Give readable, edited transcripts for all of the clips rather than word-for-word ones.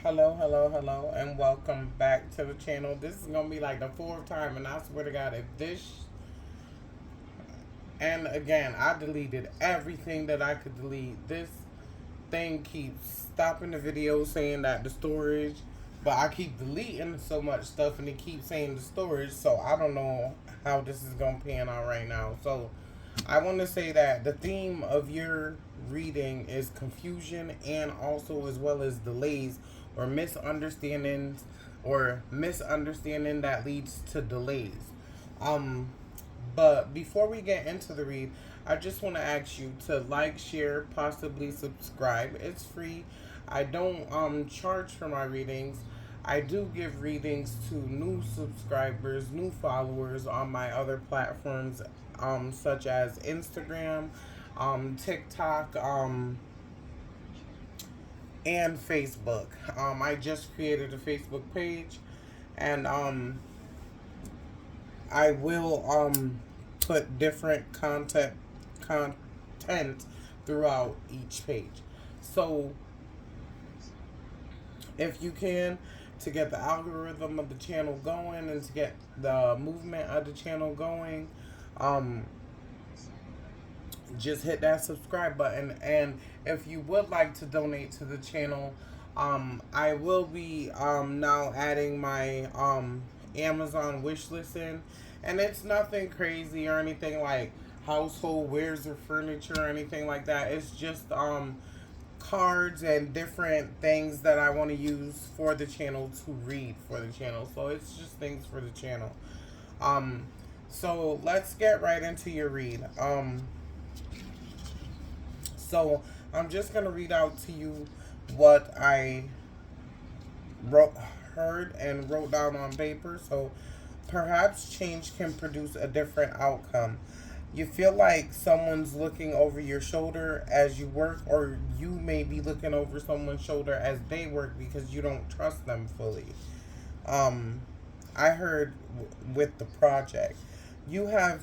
Hello, and welcome back to the channel. This is gonna be like the fourth time, and I swear to God, if this, and again, I deleted everything that I could delete. This thing keeps stopping the video saying that the storage, but I keep deleting so much stuff, and it keeps saying the storage, so I don't know how this is gonna pan out right now. So I want to say that the theme of your reading is confusion and also as well as delays or misunderstandings or misunderstanding that leads to delays. Um, but before we get into the read, I just want to ask you to like, share, possibly subscribe. It's free. I don't charge for my readings. I do give readings to new subscribers, new followers on my other platforms, such as Instagram, TikTok, and Facebook. I just created a Facebook page, and I will put different content throughout each page. So if you can, to get the algorithm of the channel going and to get the movement of the channel going, um just hit that subscribe button. And if you would like to donate to the channel, I will be now adding my Amazon wish list in, and it's nothing crazy or anything like household wares or furniture or anything like that. It's just cards and different things that I want to use for the channel to read for the channel. So it's just things for the channel. Um, so let's get right into your read. So I'm just gonna read out to you what I wrote, heard, and wrote down on paper. So perhaps change can produce a different outcome. You feel like someone's looking over your shoulder as you work, or you may be looking over someone's shoulder as they work because you don't trust them fully. Um, I heard with the project, you have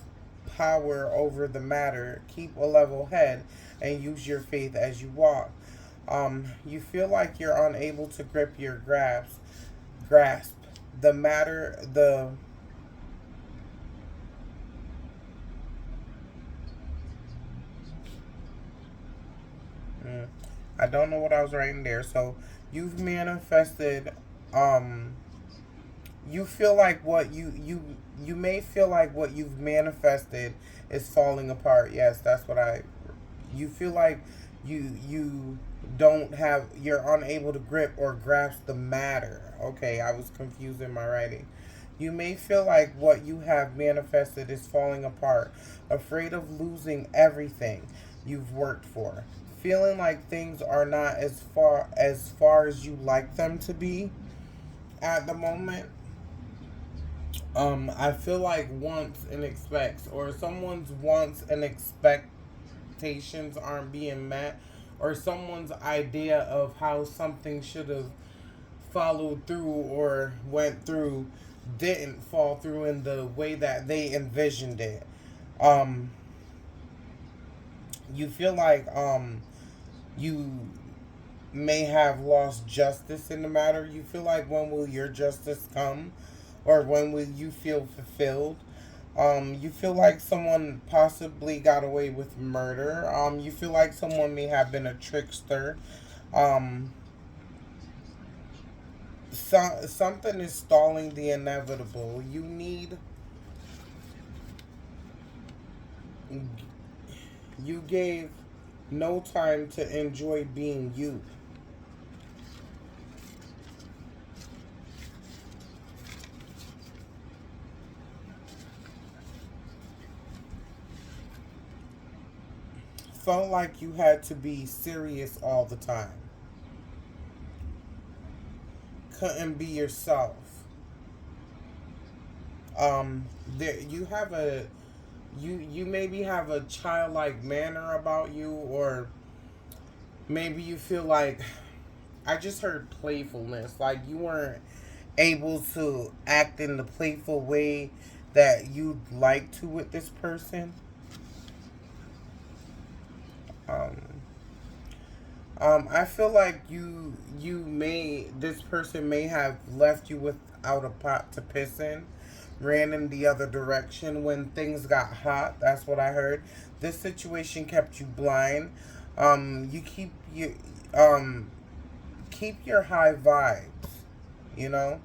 power over the matter. Keep a level head and use your faith as you walk. You feel like you're unable to grip your grasp the matter. Mm, I don't know what I was writing there. So you've manifested. Um, you feel like you may feel like what you've manifested is falling apart. Yes, that's what I. You feel like you don't have, you're unable to grip or grasp the matter. Okay, I was confused in my writing. You may feel like what you have manifested is falling apart, afraid of losing everything you've worked for, feeling like things are not as far as you like them to be at the moment. I feel like wants and expects, or someone's wants and expectations aren't being met, or someone's idea of how something should have followed through or went through didn't fall through in the way that they envisioned it. Um, you feel like you may have lost justice in the matter. You feel like, when will your justice come? Or when will you feel fulfilled? You feel like someone possibly got away with murder. You feel like someone may have been a trickster. Um, something is stalling the inevitable. You gave no time to enjoy being you. Felt like you had to be serious all the time. Couldn't be yourself. There you have a you maybe have a childlike manner about you, or maybe you feel like, I just heard playfulness, like you weren't able to act in the playful way that you'd like to with this person. Um, I feel like this person may have left you without a pot to piss in, ran in the other direction when things got hot. That's what I heard. This situation kept you blind. You um keep your high vibes, you know,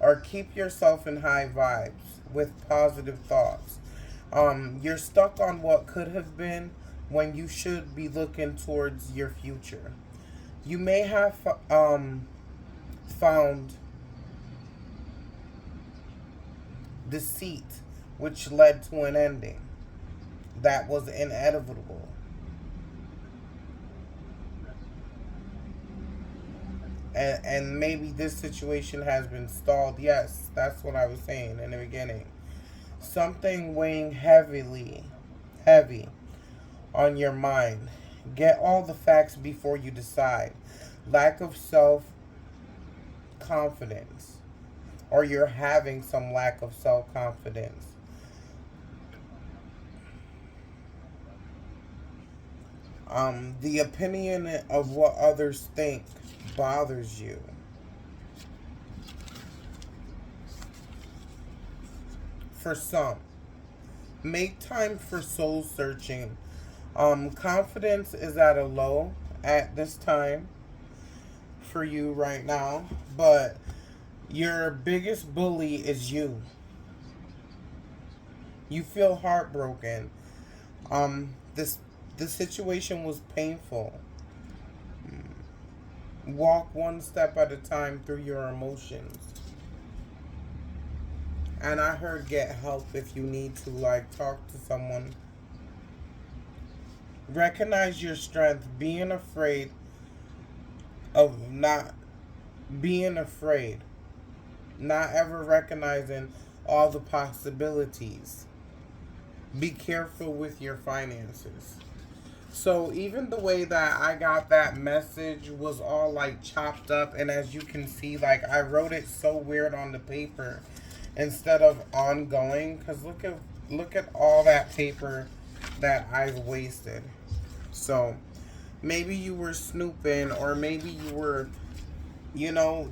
or keep yourself in high vibes with positive thoughts. You're stuck on what could have been when you should be looking towards your future. You may have found deceit, which led to an ending that was inevitable. And maybe this situation has been stalled. Yes, that's what I was saying in the beginning. Something weighing heavy on your mind. Get all the facts before you decide. Lack of self confidence, or you're having some lack of self confidence. The opinion of what others think bothers you. For some, make time for soul searching. Confidence is at a low at this time for you right now, but your biggest bully is you. You feel heartbroken. This the situation was painful. Walk one step at a time through your emotions. And I heard get help if you need to, like, talk to someone. Recognize your strength. Not being afraid. Not ever recognizing all the possibilities. Be careful with your finances. So even the way that I got that message was all like chopped up, and as you can see, like I wrote it so weird on the paper instead of ongoing. Cause look at all that paper that I've wasted. So maybe you were snooping, or maybe you were, you know,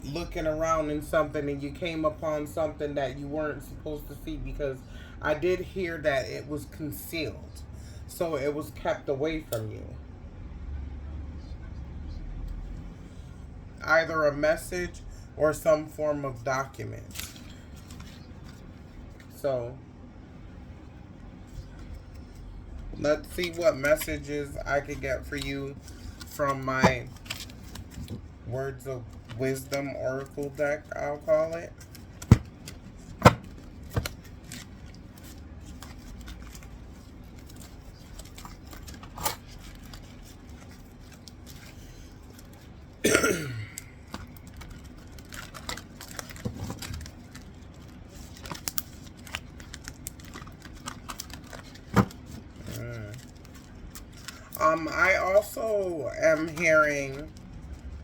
looking around in something and you came upon something that you weren't supposed to see, because I did hear that it was concealed. So it was kept away from you. Either a message or some form of document. So let's see what messages I could get for you from my Words of Wisdom Oracle deck, I'll call it. I also am hearing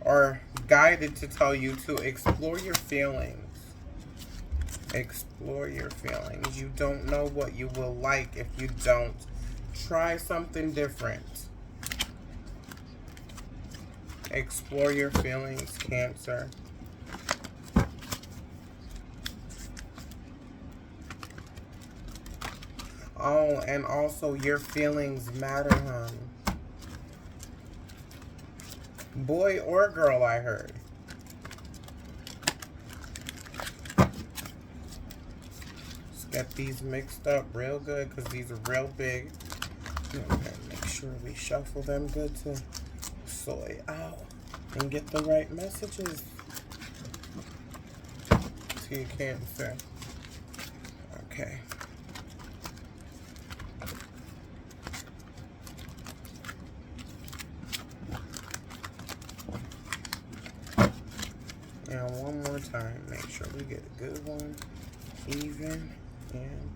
or guided to tell you to explore your feelings. Explore your feelings. You don't know what you will like if you don't. Try something different. Explore your feelings, Cancer. Oh, and also your feelings matter, hon. Boy or girl, I heard. Let's get these mixed up real good, because these are real big. Okay, make sure we shuffle them good to soy out and get the right messages to your Cancer. Okay. Now one more time, make sure we get a good one, even, and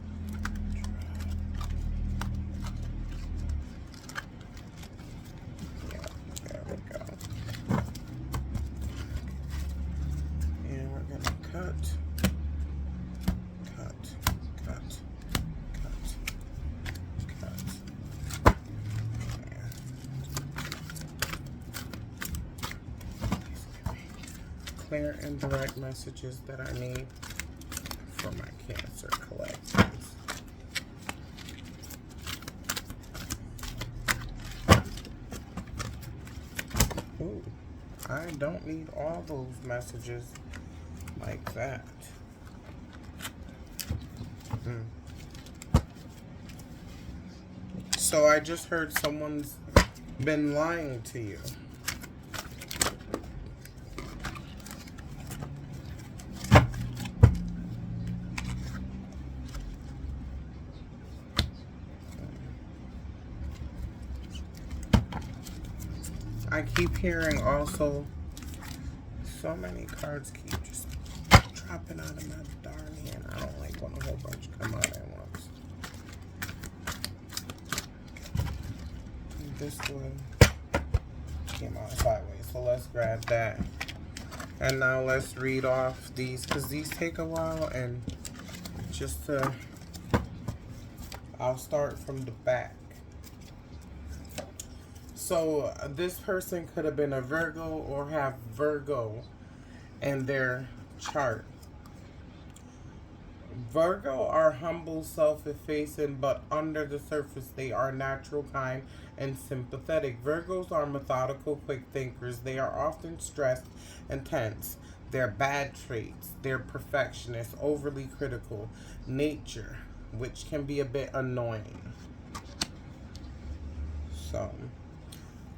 yeah, there we go. And we're gonna cut, cut, cut, cut, cut. clear and direct messages that I need for my Cancer collectors. Ooh, I don't need all those messages like that. So I just heard someone's been lying to you. I keep hearing also, so many cards keep just dropping out of my darn hand. I don't like when a whole bunch come out at once. This one came out sideways, so let's grab that. And now let's read off these, because these take a while, and just to, I'll start from the back. So this person could have been a Virgo or have Virgo in their chart. Virgo are humble, self-effacing, but under the surface they are natural, kind, and sympathetic. Virgos are methodical, quick thinkers. They are often stressed and tense. Their bad traits, they're perfectionists, overly critical, nature, which can be a bit annoying. So,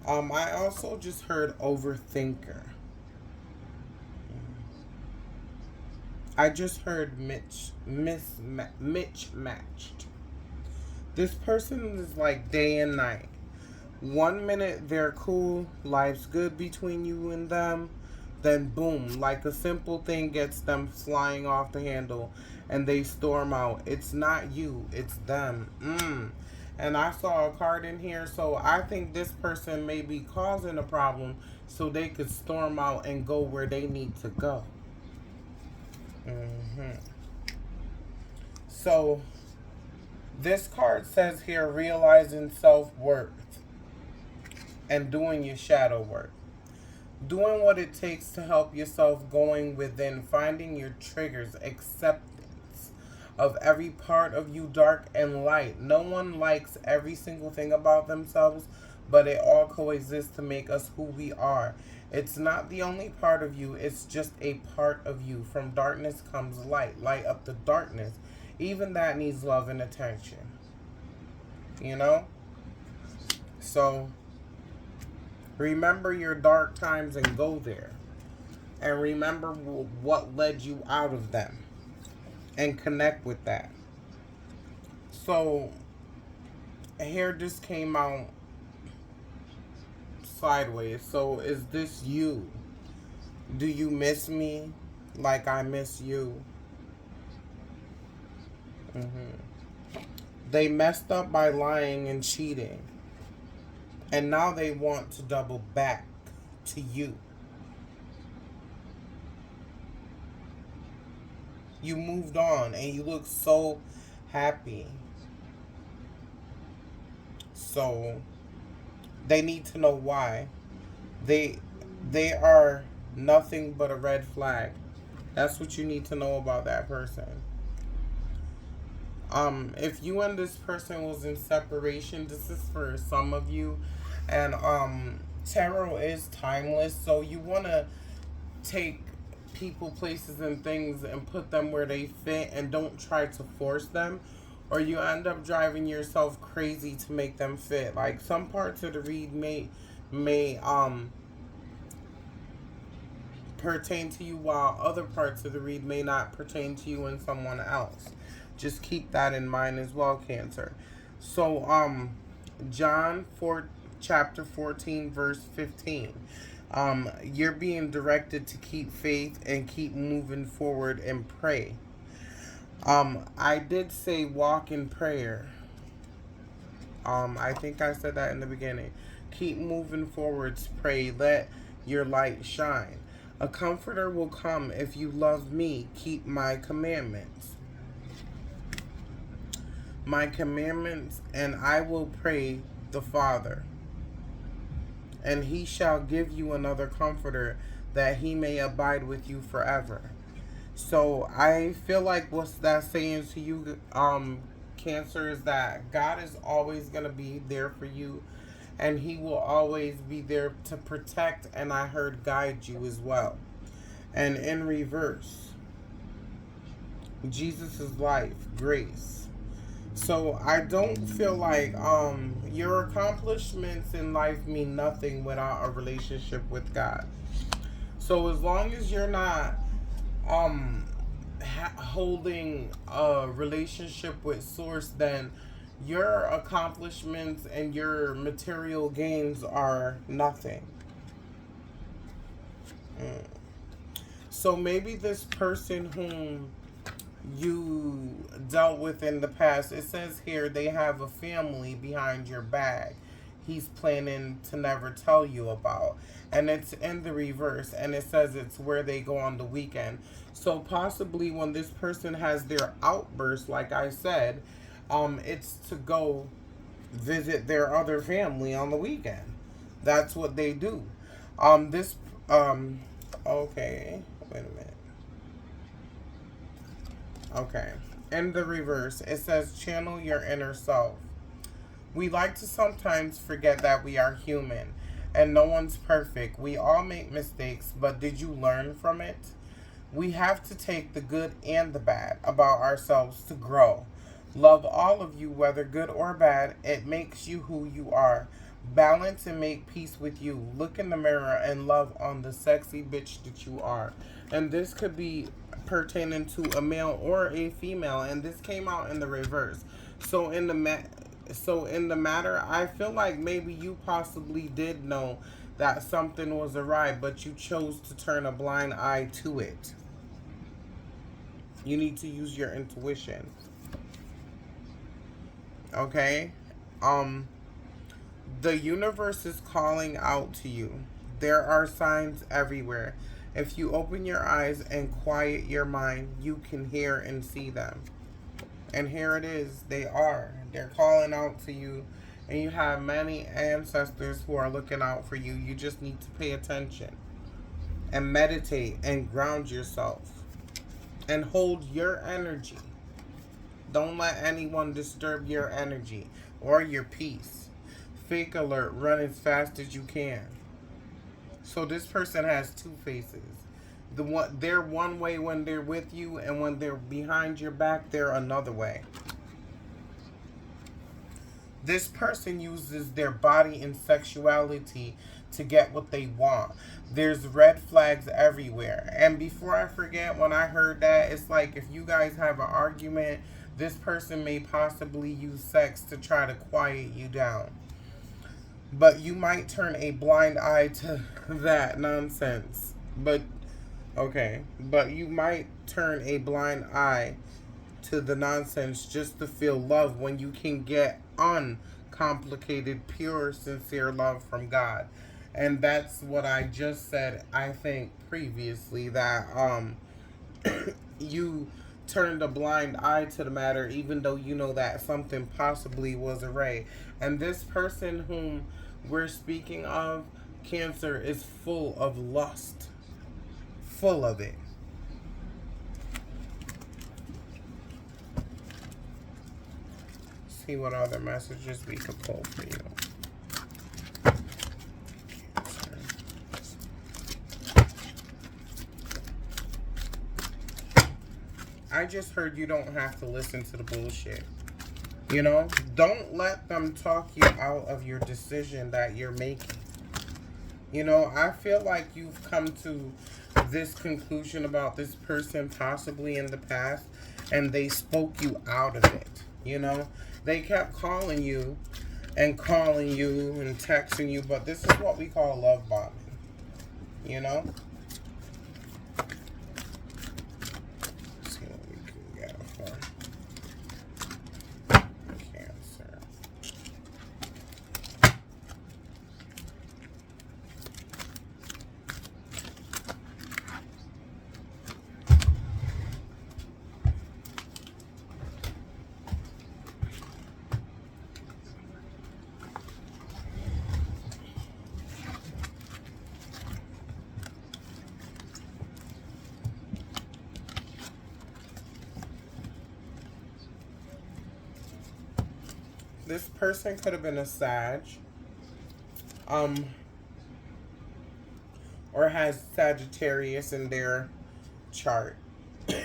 I also just heard overthinker. I just heard mismatched. This person is like day and night. 1 minute they're cool, life's good between you and them. Then boom, like a simple thing gets them flying off the handle and they storm out. It's not you, it's them. And I saw a card in here, so I think this person may be causing a problem so they could storm out and go where they need to go. So, this card says here, realizing self-worth and doing your shadow work. Doing what it takes to help yourself, going within, finding your triggers, acceptance of every part of you, dark and light. No one likes every single thing about themselves, but it all coexists to make us who we are. It's not the only part of you, it's just a part of you. From darkness comes light. Light up the darkness. Even that needs love and attention. You know? So, remember your dark times and go there. And remember what led you out of them. And connect with that. So, here just came out sideways. So, is this you? Do you miss me like I miss you? They messed up by lying and cheating. And now they want to double back to you. You moved on and you look so happy. So they need to know why. They are nothing but a red flag. That's what you need to know about that person. If you and this person was in separation, this is for some of you. And tarot is timeless, so you want to take people, places, and things and put them where they fit, and don't try to force them, or you end up driving yourself crazy to make them fit. Like, some parts of the read may pertain to you, while other parts of the read may not pertain to you and someone else. Just keep that in mind as well, Cancer. So, John 4, chapter 14, verse 15. You're being directed to keep faith and keep moving forward and pray. I did say walk in prayer. I think I said that in the beginning. Keep moving forwards, pray, let your light shine. A comforter will come if you love me, keep my commandments. My commandments, and I will pray the Father, and he shall give you another comforter, that he may abide with you forever. So I feel like what's that saying to you, Cancer, is that God is always gonna be there for you, and He will always be there to protect, and I heard guide you as well. And in reverse, Jesus' life, grace. So I don't feel like your accomplishments in life mean nothing without a relationship with God. So as long as you're not um holding a relationship with Source, then your accomplishments and your material gains are nothing. Mm. So maybe this person whom you dealt with in the past, it says here they have a family behind your back he's planning to never tell you about. And it's in the reverse, and it says it's where they go on the weekend. So possibly when this person has their outburst, like I said, it's to go visit their other family on the weekend. That's what they do. This okay, wait a minute. Okay. In the reverse, it says channel your inner self. We like to sometimes forget that we are human and no one's perfect. We all make mistakes, but did you learn from it? We have to take the good and the bad about ourselves to grow. Love all of you, whether good or bad. It makes you who you are. Balance and make peace with you. Look in the mirror and love on the sexy bitch that you are. And this could be pertaining to a male or a female, and this came out in the reverse. So in the matter, I feel like maybe you possibly did know that something was awry, but you chose to turn a blind eye to it. You need to use your intuition. Okay? Um the universe is calling out to you. There are signs everywhere. If you open your eyes and quiet your mind, you can hear and see them. And here it is. They are. They're calling out to you. And you have many ancestors who are looking out for you. You just need to pay attention and meditate and ground yourself and hold your energy. Don't let anyone disturb your energy or your peace. Fake alert, run as fast as you can. So this person has two faces. They're one way when they're with you, and when they're behind your back, they're another way. This person uses their body and sexuality to get what they want. There's red flags everywhere. And before I forget, when I heard that, it's like if you guys have an argument, this person may possibly use sex to try to quiet you down. But you might turn a blind eye to that nonsense. But you might turn a blind eye to the nonsense just to feel love when you can get uncomplicated, pure, sincere love from God. And that's what I just said, I think, previously, that you turned a blind eye to the matter, even though you know that something possibly was array. And this person whom we're speaking of, Cancer, is full of lust. Full of it. See what other messages we could pull for you. I just heard you don't have to listen to the bullshit. You know? Don't let them talk you out of your decision that you're making. You know, I feel like you've come to this conclusion about this person possibly in the past, and they spoke you out of it. You know? They kept calling you and texting you, but this is what we call love bombing. You know? This person could have been a Sag. Um, or has Sagittarius in their chart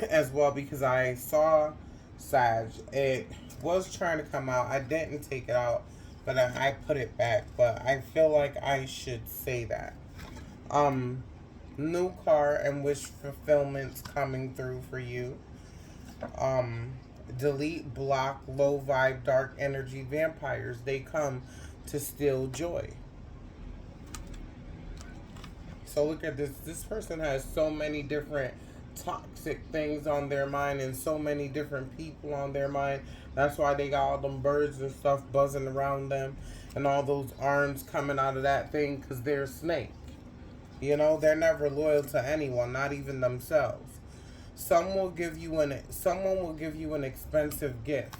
as well, because I saw Sag. It was trying to come out. I didn't take it out, but I put it back. But I feel like I should say that. Um, New car and wish fulfillment's coming through for you. Um, Delete, block, low vibe, dark energy vampires. They come to steal joy. So look at this. This person has so many different toxic things on their mind and so many different people on their mind. That's why they got all them birds and stuff buzzing around them and all those arms coming out of that thing, because they're a snake. You know, they're never loyal to anyone, not even themselves. Someone will give you an expensive gift.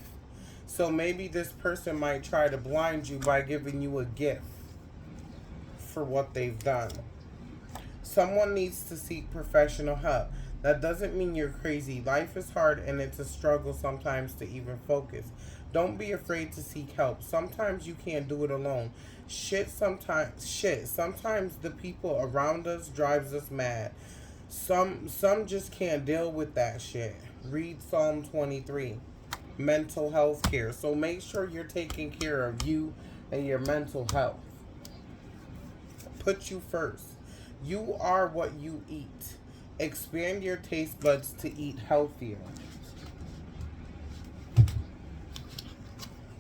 So maybe this person might try to blind you by giving you a gift for what they've done. Someone needs to seek professional help. That doesn't mean you're crazy. Life is hard and it's a struggle sometimes to even focus. Don't be afraid to seek help. Sometimes you can't do it alone. Sometimes the people around us drives us mad. Some just can't deal with that shit. Read Psalm 23. Mental health care. So make sure you're taking care of you and your mental health. Put you first. You are what you eat. Expand your taste buds to eat healthier.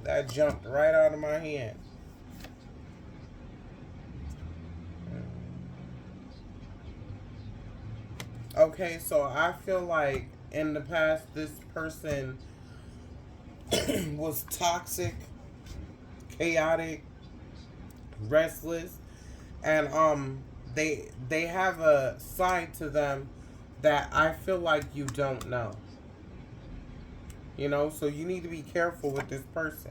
That jumped right out of my hand. Okay, so I feel like in the past this person was toxic, chaotic, restless, and they have a side to them that I feel like you don't know. You know, so you need to be careful with this person.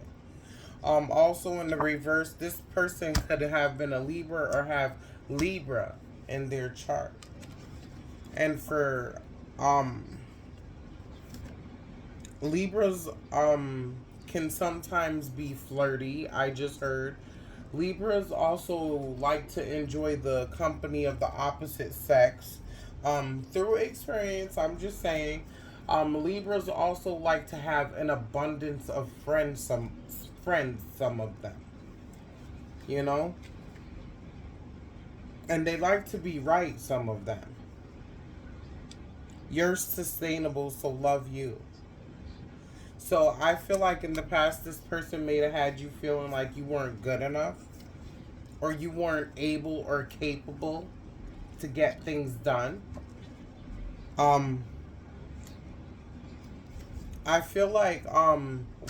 Also in the reverse, this person could have been a Libra or have Libra in their chart. And for Libras can sometimes be flirty. I just heard Libras also like to enjoy the company of the opposite sex. Through experience, I'm just saying, Libras also like to have an abundance of friends. Some of them, you know, and they like to be right. Some of them. You're sustainable, so love you. So I feel like in the past, this person may have had you feeling like you weren't good enough, or you weren't able or capable to get things done. Um, I feel like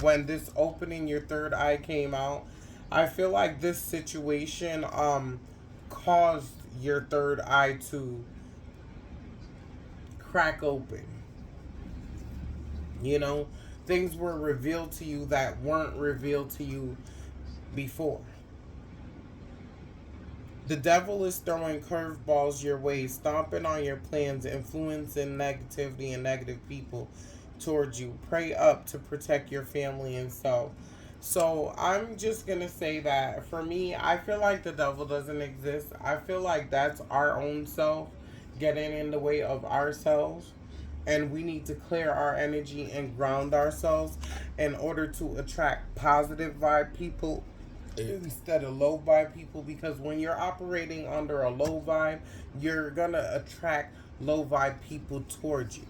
when this opening your third eye came out, I feel like this situation caused your third eye to crack open. You know, things were revealed to you that weren't revealed to you before. The devil is throwing curveballs your way, stomping on your plans, influencing negativity and negative people towards you. Pray up to protect your family and self. So I'm just going to say that for me, I feel like the devil doesn't exist. I feel like that's our own self getting in the way of ourselves. And we need to clear our energy and ground ourselves in order to attract positive vibe people instead of low vibe people, because when you're operating under a low vibe, you're gonna attract low vibe people towards you.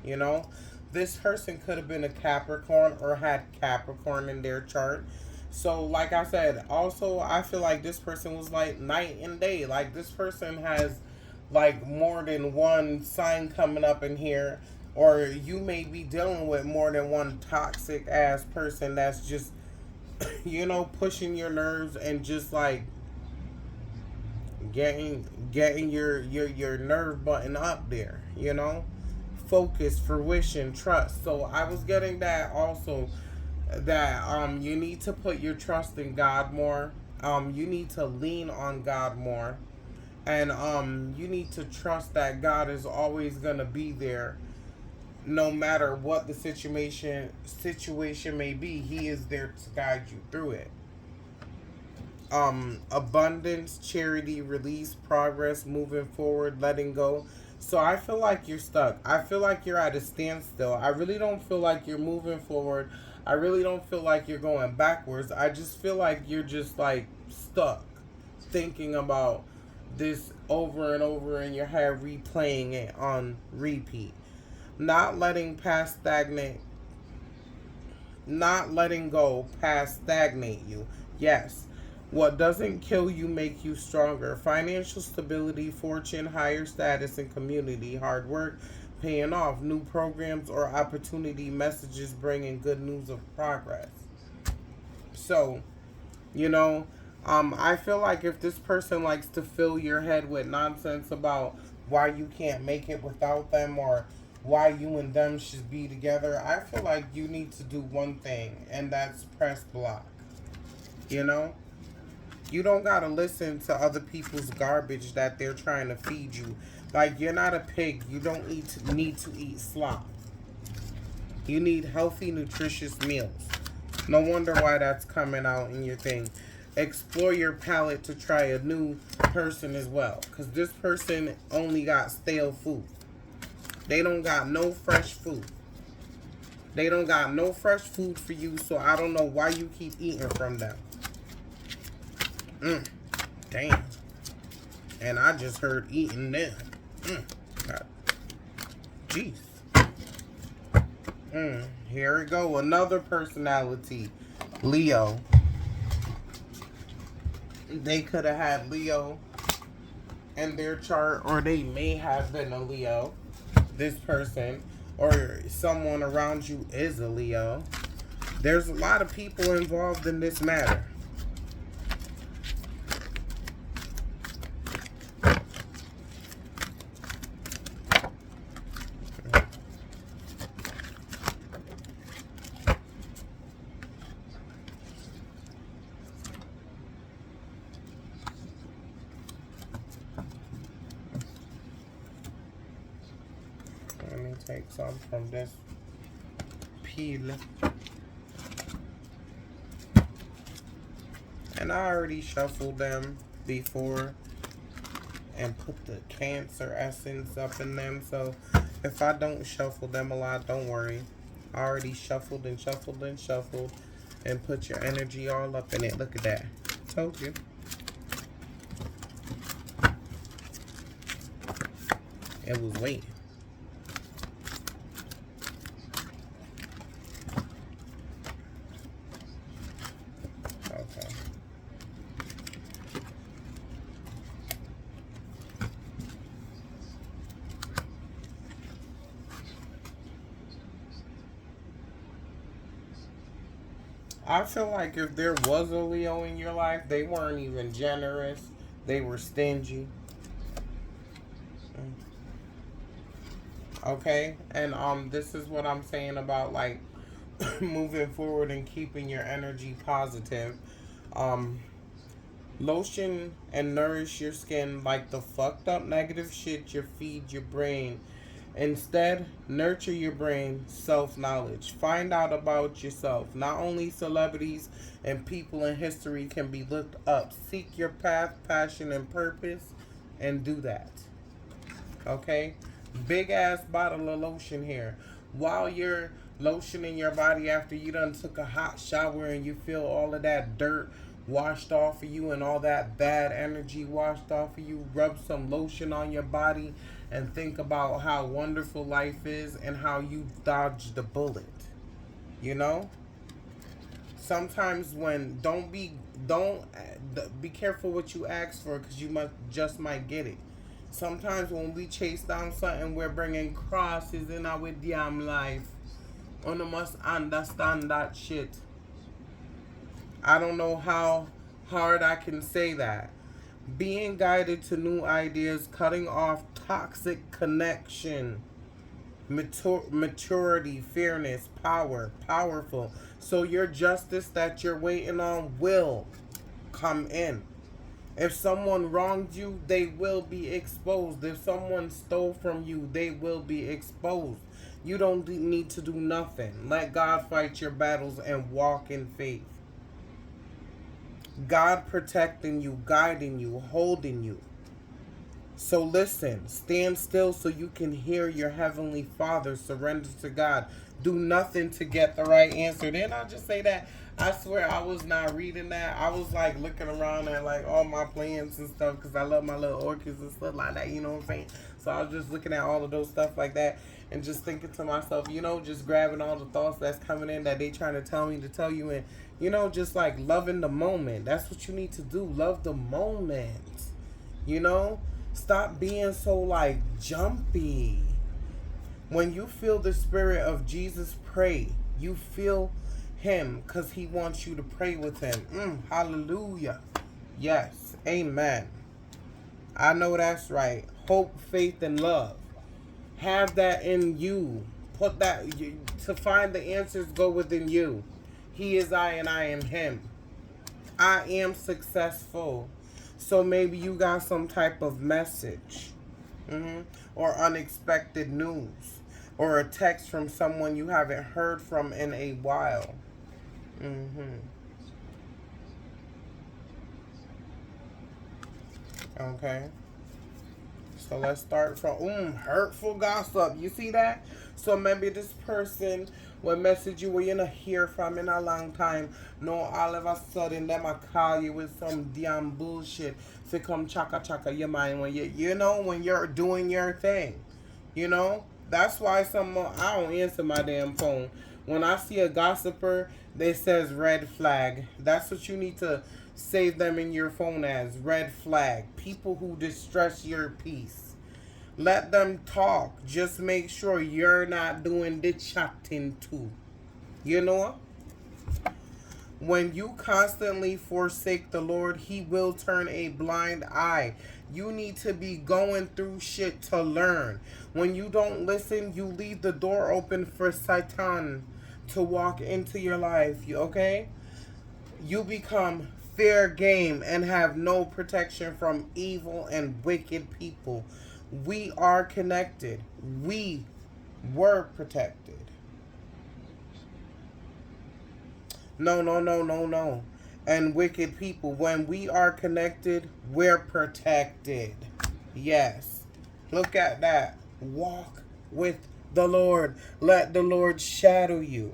You know, this person could have been a Capricorn or had Capricorn in their chart. So like I said, also I feel like this person was like night and day. Like this person has like more than one sign coming up in here, or you may be dealing with more than one toxic ass person that's just you know, pushing your nerves and just like getting your nerve button up there, you know? Focus, fruition, trust. So I was getting that also, that you need to put your trust in God more. You need to lean on God more. And you need to trust that God is always gonna be there no matter what the situation may be, he is there to guide you through it. Abundance, charity, release, progress, moving forward, letting go. So I feel like you're stuck. I feel like you're at a standstill. I really don't feel like you're moving forward. I really don't feel like you're going backwards. I just feel like you're just like stuck thinking about this over and over in your head, replaying it on repeat. Not letting past stagnate, not letting go past stagnate you. Yes. What doesn't kill you make you stronger. Financial stability, fortune, higher status and community, hard work paying off, new programs or opportunity messages bringing good news of progress. So, you know, I feel like if this person likes to fill your head with nonsense about why you can't make it without them or why you and them should be together, I feel like you need to do one thing, and that's press block. You know? You don't gotta listen to other people's garbage that they're trying to feed you. Like, you're not a pig. You don't need to eat slop. You need healthy, nutritious meals. No wonder why that's coming out in your thing. Explore your palate to try a new person as well. Because this person only got stale food. They don't got no fresh food. They don't got no fresh food for you, so I don't know why you keep eating from them. Damn. And I just heard eating them. God. Jeez. Here we go. Another personality. Leo. They could have had Leo in their chart, or they may have been a Leo. This person, or someone around you is a Leo. There's a lot of people involved in this matter. Let me take some from this peel. And I already shuffled them before and put the Cancer essence up in them. So if I don't shuffle them a lot, don't worry. I already shuffled and shuffled and shuffled and put your energy all up in it. Look at that. Told you. It was waiting. Okay. I feel like if there was a Leo in your life, they weren't even generous. They were stingy. Okay? And this is what I'm saying about like moving forward and keeping your energy positive. Lotion and nourish your skin like the fucked up negative shit you feed your brain. Instead, nurture your brain, self-knowledge. Find out about yourself. Not only celebrities and people in history can be looked up. Seek your path, passion, and purpose, and do that. Okay? Big ass bottle of lotion here. While you're lotioning your body after you done took a hot shower and you feel all of that dirt washed off of you and all that bad energy washed off of you, rub some lotion on your body and think about how wonderful life is and how you dodged the bullet. You know? Sometimes when don't be careful what you ask for, because you might get it. Sometimes when we chase down something, we're bringing crosses in our damn life. One must understand that shit. I don't know how hard I can say that. Being guided to new ideas, cutting off toxic connection, maturity, fairness, powerful. So your justice that you're waiting on will come in. If someone wronged you, they will be exposed. If someone stole from you, they will be exposed. You don't need to do nothing. Let God fight your battles and walk in faith. God protecting you, guiding you, holding you. So listen, stand still so you can hear your heavenly Father. Surrender to God. Do nothing to get the right answer. Didn't I just say that? I swear I was not reading that. I was like looking around at like all my plants and stuff because I love my little orchids and stuff like that. You know what I'm saying? So I was just looking at all of those stuff like that and just thinking to myself, you know, just grabbing all the thoughts that's coming in that they trying to tell me to tell you, and you know, just like loving the moment. That's what you need to do. Love the moment. You know? Stop being so like jumpy. When you feel the spirit of Jesus, pray. You feel him because he wants you to pray with him. Hallelujah. Yes. Amen. I know that's right. Hope, faith, and love. Have that in you. Put that to find the answers. Go within you. He is I and I am him. I am successful. So maybe you got some type of message, or unexpected news, or a text from someone you haven't heard from in a while. Okay. So let's start from hurtful gossip. You see that? So maybe this person will message you where you're not hear from in a long time. No, all of a sudden them a call you with some damn bullshit to come chaka your mind when you know when you're doing your thing. You know? That's why I don't answer my damn phone. When I see a gossiper, they says red flag. That's what you need to save them in your phone as red flag. People who distress your peace. Let them talk. Just make sure you're not doing the chatting too. You know? When you constantly forsake the Lord, he will turn a blind eye. You need to be going through shit to learn. When you don't listen, you leave the door open for Satan to walk into your life. Okay? You become fair game and have no protection from evil and wicked people. We are connected. We were protected. No. And wicked people. When we are connected, we're protected. Yes. Look at that. Walk with the Lord. Let the Lord shadow you.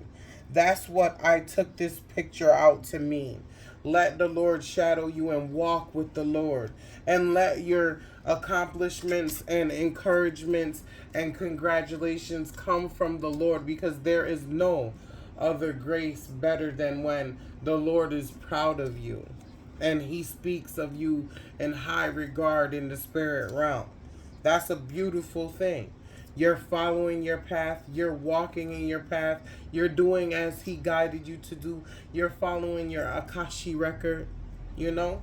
That's what I took this picture out to mean. Let the Lord shadow you and walk with the Lord. And let your accomplishments and encouragements and congratulations come from the Lord, because there is no other grace better than when the Lord is proud of you and he speaks of you in high regard in the spirit realm. That's a beautiful thing. You're following your path. You're walking in your path. You're doing as he guided you to do. You're following your Akashi record, you know?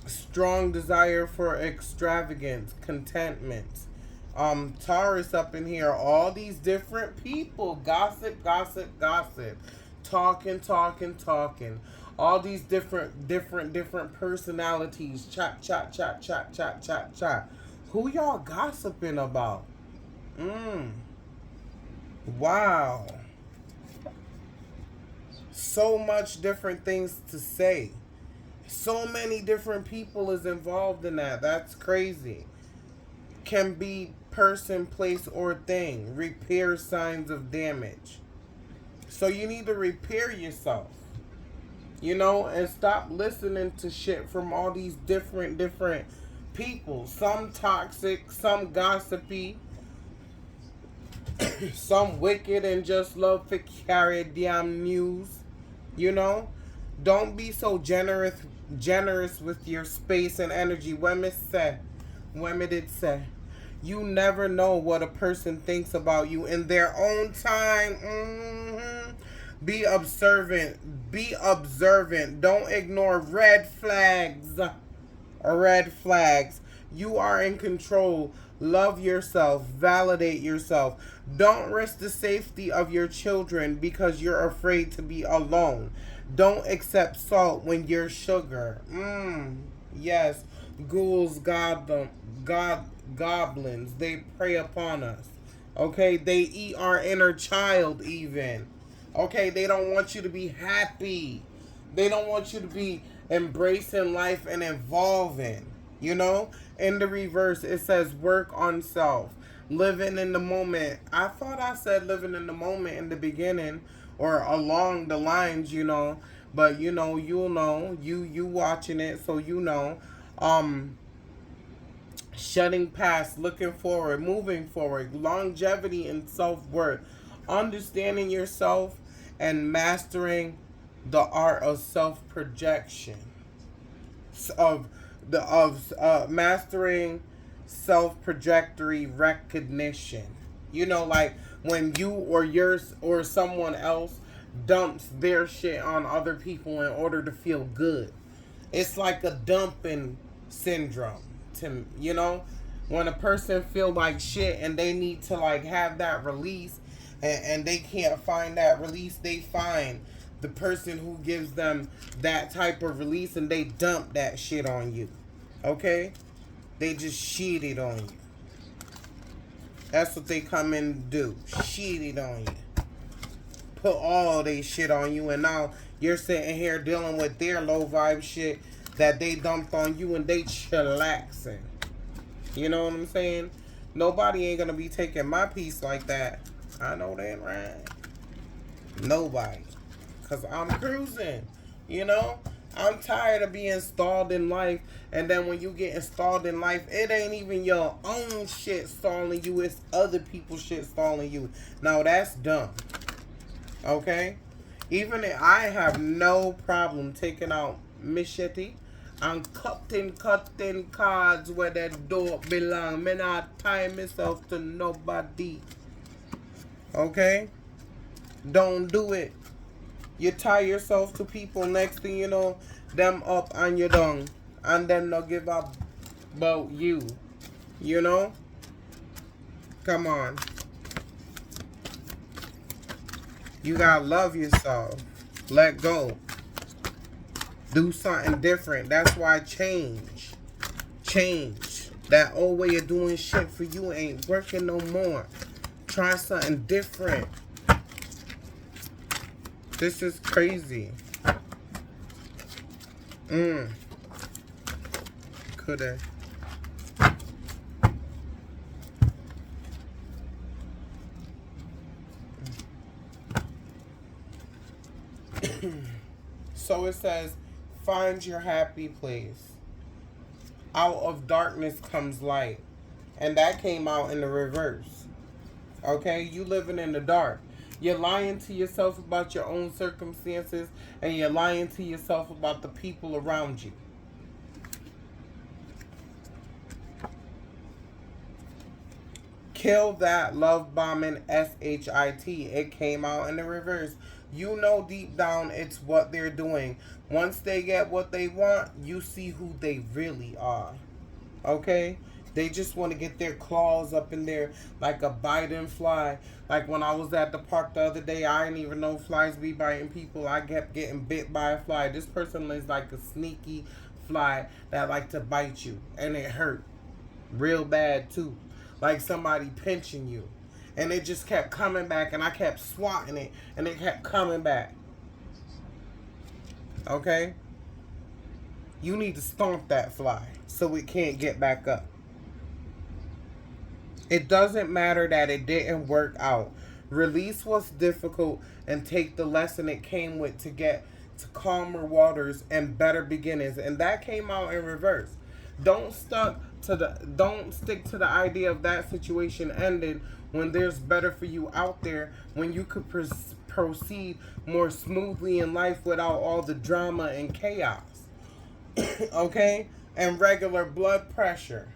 Strong desire for extravagance, contentment. Taurus up in here. All these different people. Gossip. Talking. All these different personalities. Chat. Who y'all gossiping about? Wow. So much different things to say. So many different people is involved in that. That's crazy. Can be person, place, or thing. Repair signs of damage. So you need to repair yourself. You know, and stop listening to shit from all these different people. Some toxic, some gossipy, some wicked and just love to carry damn news. You know? Don't be so generous with your space and energy. Women did say. You never know what a person thinks about you in their own time. Be observant. Don't ignore red flags. You are in control. Love yourself. Validate yourself. Don't risk the safety of your children because you're afraid to be alone. Don't accept salt when you're sugar. Yes. Ghouls, goblins, they prey upon us. Okay, they eat our inner child even. Okay, they don't want you to be happy. They don't want you to be embracing life and evolving. You know? In the reverse, it says work on self. Living in the moment. I thought I said living in the moment in the beginning or along the lines, you know. But you know, you'll know. You watching it, so you know. Um Shutting past, looking forward, moving forward, longevity and self-worth, understanding yourself and mastering the art of self-projection, of mastering self-projectory recognition. You know, like when you or yours or someone else dumps their shit on other people in order to feel good. It's like a dumping syndrome to, you know, when a person feel like shit and they need to like have that release, and they can't find that release, they find the person who gives them that type of release and they dump that shit on you. Okay? They just shit it on you. That's what they come in and do. Shit it on you. Put all they shit on you, and now you're sitting here dealing with their low vibe shit that they dumped on you and they chillaxing. You know what I'm saying? Nobody ain't gonna be taking my piece like that. I know that, right? Nobody. Because I'm cruising. You know? I'm tired of being stalled in life. And then when you get installed in life, it ain't even your own shit stalling you. It's other people's shit stalling you. Now, that's dumb. Okay? Even if I have no problem taking out machete and cutting cards where they don't belong. Me not tie myself to nobody. Okay? Don't do it. You tie yourself to people, next thing you know, them up and you down. And then they'll give up about you. You know? Come on. You gotta love yourself. Let go. Do something different. That's why change. Change. That old way of doing shit for you ain't working no more. Try something different. This is crazy. Coulda. So it says, find your happy place. Out of darkness comes light. And that came out in the reverse. Okay? You living in the dark. You're lying to yourself about your own circumstances, and you're lying to yourself about the people around you. Kill that love bombing SHIT. It came out in the reverse. You know deep down it's what they're doing. Once they get what they want, you see who they really are. Okay? They just want to get their claws up in there like a biting fly. Like when I was at the park the other day, I didn't even know flies be biting people. I kept getting bit by a fly. This person is like a sneaky fly that like to bite you. And it hurt real bad too. Like somebody pinching you. And it just kept coming back, and I kept swatting it, and it kept coming back. Okay? You need to stomp that fly so it can't get back up. It doesn't matter that it didn't work out. Release what's difficult and take the lesson it came with to get to calmer waters and better beginnings. And that came out in reverse. Don't stick to the idea of that situation ended when there's better for you out there, when you could proceed more smoothly in life without all the drama and chaos. Okay? And regular blood pressure.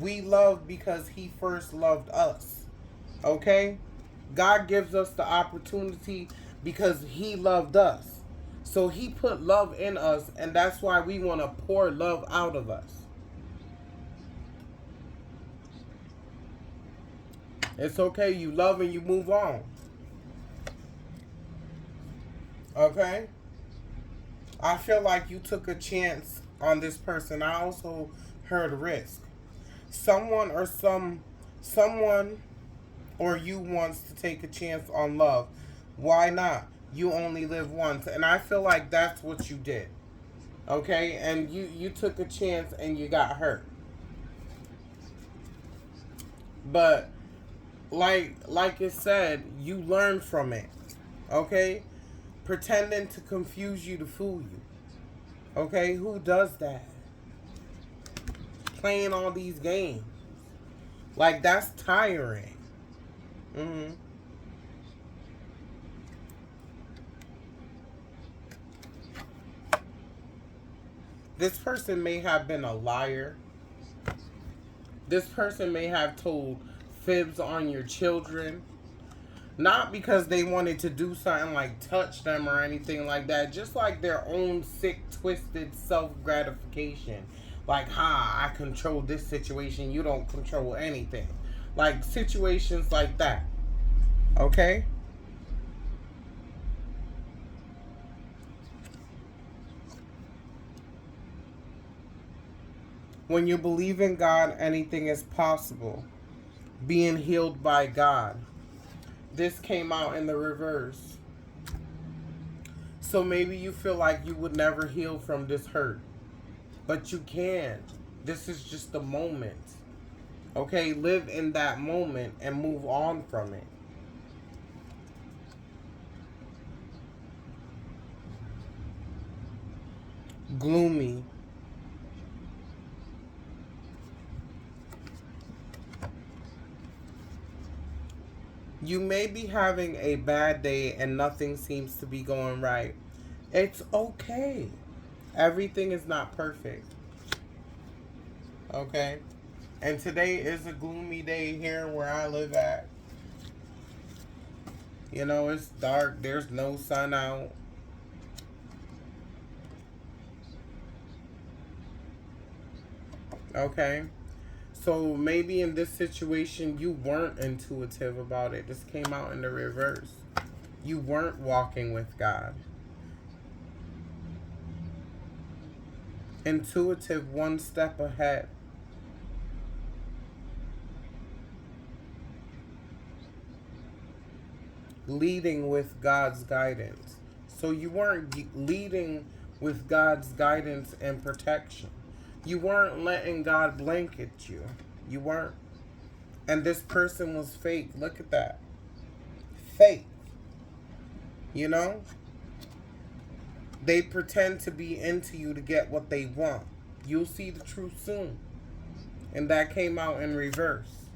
We love because he first loved us. Okay? God gives us the opportunity because he loved us. So he put love in us, and that's why we want to pour love out of us. It's okay. You love and you move on. Okay? I feel like you took a chance on this person. I also heard risk. Someone or someone or you wants to take a chance on love. Why not? You only live once. And I feel like that's what you did. Okay? And you took a chance and you got hurt. But like it said, you learn from it. Okay? Pretending to confuse you to fool you. Okay? Who does that? Playing all these games. Like, that's tiring. hmm This person may have been a liar. This person may have told fibs on your children. Not because they wanted to do something like touch them or anything like that. Just like their own sick, twisted self-gratification. Like, I control this situation. You don't control anything. Like, situations like that. Okay? When you believe in God, anything is possible. Being healed by God. This came out in the reverse. So maybe you feel like you would never heal from this hurt. But you can. This is just the moment. Okay? Live in that moment and move on from it. Gloomy. You may be having a bad day and nothing seems to be going right. It's okay. Everything is not perfect. Okay? And today is a gloomy day here where I live at. You know, it's dark. There's no sun out. Okay? So maybe in this situation, you weren't intuitive about it. This came out in the reverse. You weren't walking with God. Intuitive, one step ahead. Leading with God's guidance. So you weren't leading with God's guidance and protection. You weren't letting God blanket you. You weren't. And this person was fake. Look at that. Fake. You know? They pretend to be into you to get what they want. You'll see the truth soon. And that came out in reverse.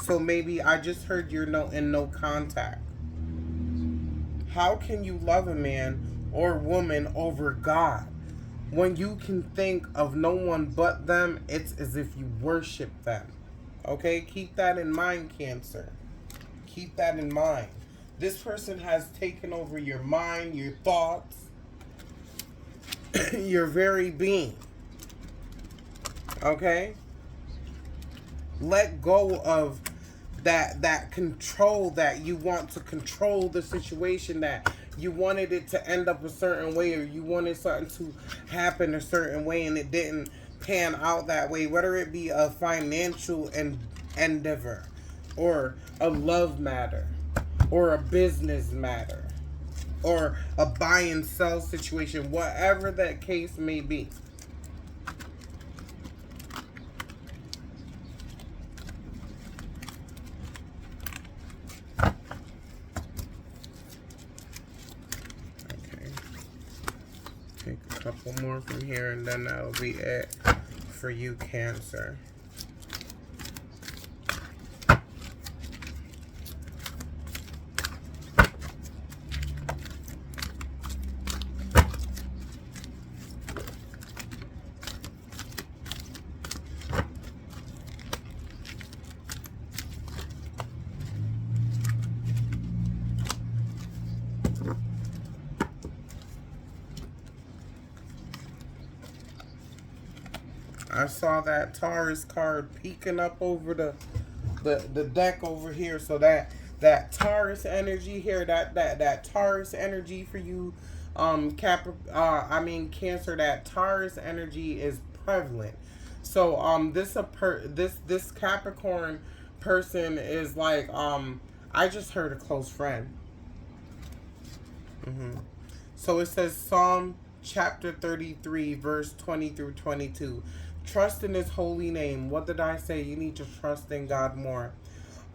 So maybe I just heard you're in no contact. How can you love a man or woman over God? When you can think of no one but them, it's as if you worship them. Okay? Keep that in mind, Cancer. Keep that in mind. This person has taken over your mind, your thoughts, your very being. Okay? Let go of that control, that you want to control the situation, that you wanted it to end up a certain way, or you wanted something to happen a certain way and it didn't pan out that way, whether it be a financial endeavor or a love matter or a business matter or a buy and sell situation, whatever that case may be. Take a couple more from here and then that'll be it for you, Cancer. I saw that Taurus card peeking up over the deck over here, so that that Taurus energy here, that Taurus energy for you, Cancer, that Taurus energy is prevalent. So this Capricorn person is like, I just heard a close friend. So it says Psalm chapter 33, verse 20 through 22. Trust in his holy name. What did I say? You need to trust in God more.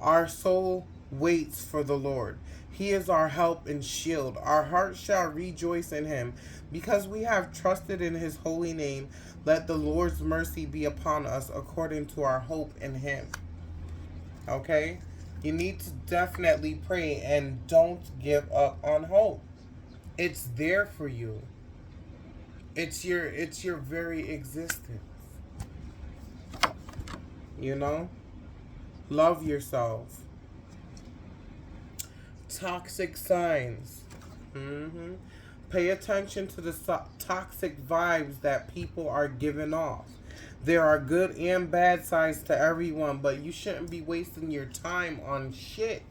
Our soul waits for the Lord. He is our help and shield. Our heart shall rejoice in him. Because we have trusted in his holy name, let the Lord's mercy be upon us according to our hope in him. Okay? You need to definitely pray and don't give up on hope. It's there for you. It's your very existence. You know? Love yourself. Toxic signs. Pay attention to the toxic vibes that people are giving off. There are good and bad sides to everyone, but you shouldn't be wasting your time on shit.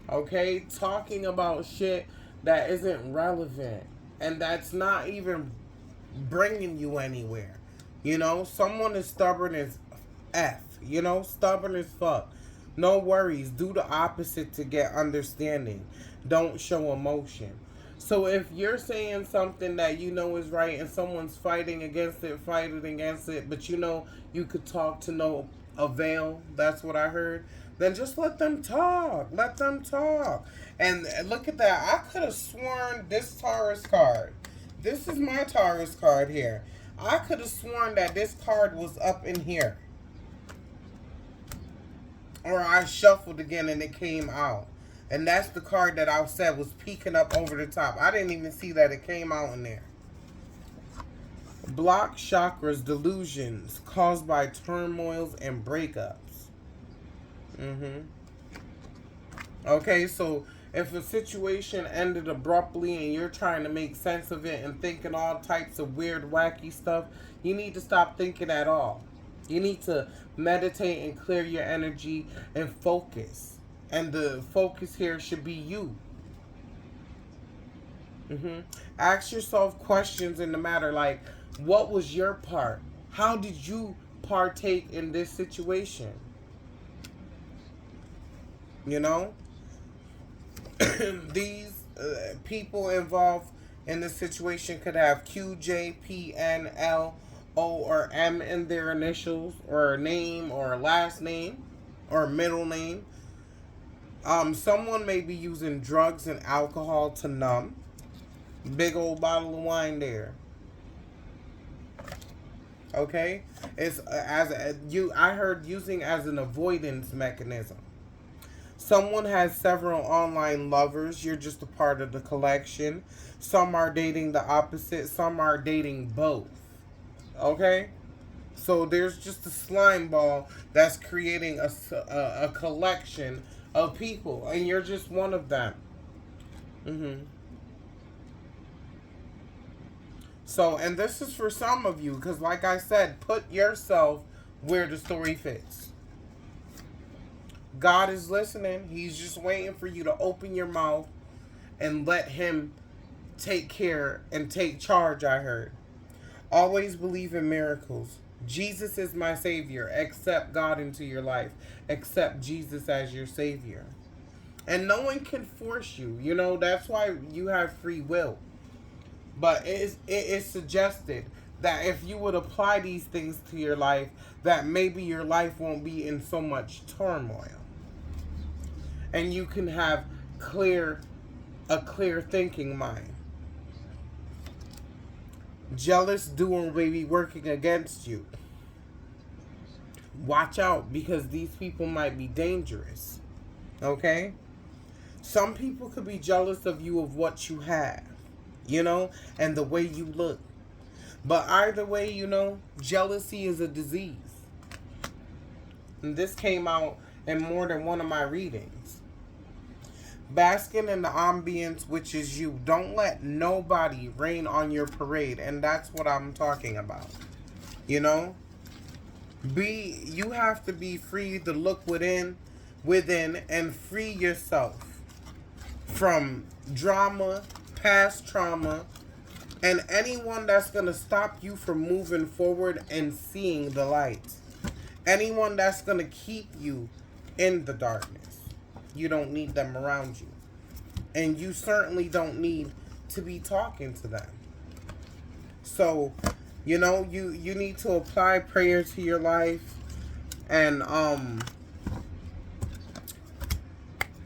Okay? Talking about shit that isn't relevant and that's not even bringing you anywhere. You know, someone is stubborn as F. You know, stubborn as fuck. No worries. Do the opposite to get understanding. Don't show emotion. So if you're saying something that you know is right and someone's fighting against it, but you know you could talk to no avail, that's what I heard, then just let them talk. Let them talk. And look at that. I could have sworn this Taurus card. This is my Taurus card here. I could have sworn that this card was up in here. Or I shuffled again and it came out. And that's the card that I said was peeking up over the top. I didn't even see that it came out in there. Block chakras, delusions caused by turmoils and breakups. Okay, so if a situation ended abruptly and you're trying to make sense of it and thinking all types of weird, wacky stuff, you need to stop thinking at all. You need to meditate and clear your energy and focus. And the focus here should be you. Ask yourself questions in the matter like, what was your part? How did you partake in this situation? You know? These people involved in this situation could have Q, J, P, N, L, O, or M in their initials, or a name, or a last name, or a middle name. Someone may be using drugs and alcohol to numb. Big old bottle of wine there. Okay? It's I heard using as an avoidance mechanism. Someone has several online lovers. You're just a part of the collection. Some are dating the opposite. Some are dating both. Okay? So there's just a slime ball that's creating a collection of people. And you're just one of them. So, and this is for some of you. Because like I said, put yourself where the story fits. God is listening. He's just waiting for you to open your mouth and let him take care and take charge, I heard. Always believe in miracles. Jesus is my savior. Accept God into your life. Accept Jesus as your savior. And no one can force you. You know, that's why you have free will. But it is suggested that if you would apply these things to your life, that maybe your life won't be in so much turmoil. And you can have a clear thinking mind. Jealous duo may be working against you. Watch out, because these people might be dangerous. Okay? Some people could be jealous of you of what you have, you know, and the way you look. But either way, you know, jealousy is a disease. And this came out in more than one of my readings. Basking in the ambience, which is you. Don't let nobody rain on your parade. And that's what I'm talking about. You know? You have to be free to look within, within and free yourself from drama, past trauma, and anyone that's going to stop you from moving forward and seeing the light. Anyone that's going to keep you in the darkness. You don't need them around you. And you certainly don't need to be talking to them. So, you know, you need to apply prayer to your life. And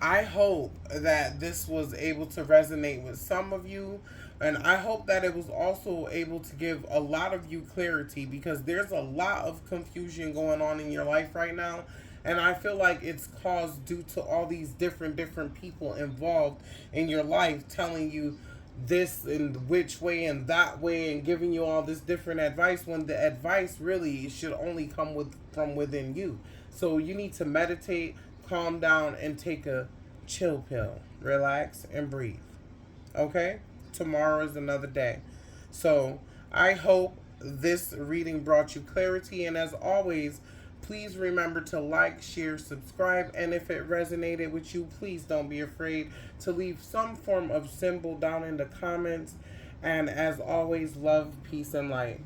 I hope that this was able to resonate with some of you. And I hope that it was also able to give a lot of you clarity, because there's a lot of confusion going on in your life right now. And I feel like it's caused due to all these different people involved in your life telling you this and which way and that way and giving you all this different advice, when the advice really should only come from within you. So you need to meditate, calm down, and take a chill pill. Relax and breathe. Okay? Tomorrow is another day. So I hope this reading brought you clarity. And as always, please remember to like, share, subscribe. And if it resonated with you, please don't be afraid to leave some form of symbol down in the comments. And as always, love, peace, and light.